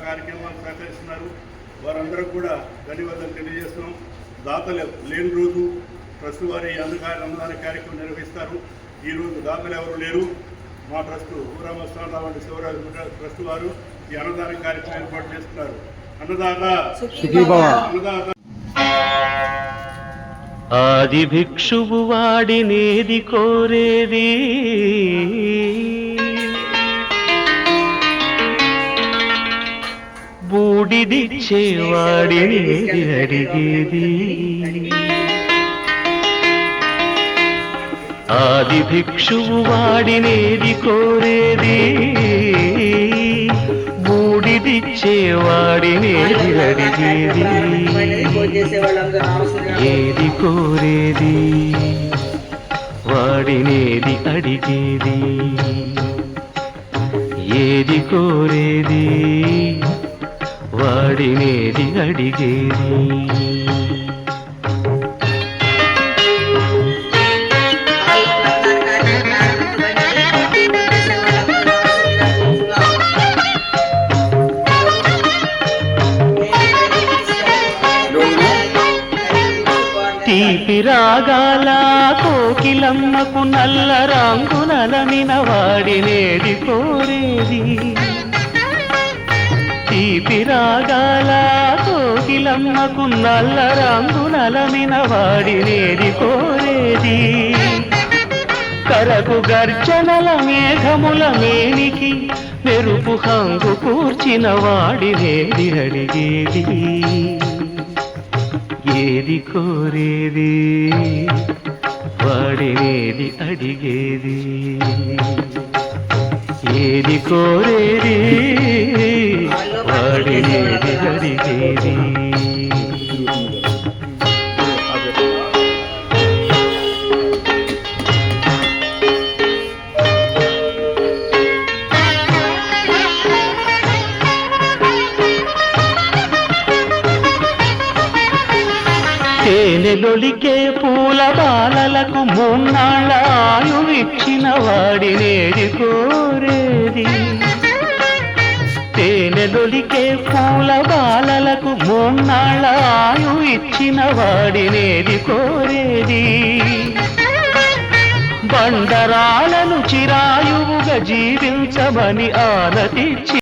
కార్యక్రమాలు సహకరిస్తున్నారు. వారందరూ కూడా ధన్యవాదాలు తెలియజేస్తున్నాం. దాతలు లేని రోజు ట్రస్ట్ వారి అన్నదాన కార్యక్రమం నిర్వహిస్తారు. ఈరోజు దాతలు ఎవరు లేరు. మా ట్రస్ట్ ఊరామస్థానం వంటి శివరాజు ట్రస్ట్ వారు ఈ అన్నదాన కార్యక్రమం ఏర్పాటు చేస్తున్నారు. అన్నదాత ఆది భిక్షువు వాడినేది కోరేది, బూడిదిచ్చేవాడినేది అడిగేది. ఆది భిక్షువు వాడినేది కోరేది, బూడిదిచ్చేవాడినేది అడిగేది. ఏది కోరేది వాడినేది అడిగేది, ఏది కోరేది వాడినేది అడిగేది. తీపి రాగాల కోకిలమ్మకు నల్ల రంగు నలమిన వాడినేది కోరేది. తీపి రాగాల కోకిలమ్మకు నల్ల రంగు నలమిన వాడినేది కోరేది. కరకు గర్జనల మేఘముల మేనికి మెరుపు హంగు కూర్చిన వాడినేది అడిగేది. ఏది కోరేది వాడినేది అడిగేది, ఏది కోరేది వాడినేది అడిగేది. తేనెలొలికే పూల బాలలకు మూన్నాళ్ళ ఆయువిచ్చిన వాడినేది కోరేది. తేనెలొలికే పూల బాలలకు మూన్నాళ్ళ ఆయువిచ్చిన వాడినేది కోరేది. బండరాలను చిరాయువుగా జీవించమని ఆనతిచ్చి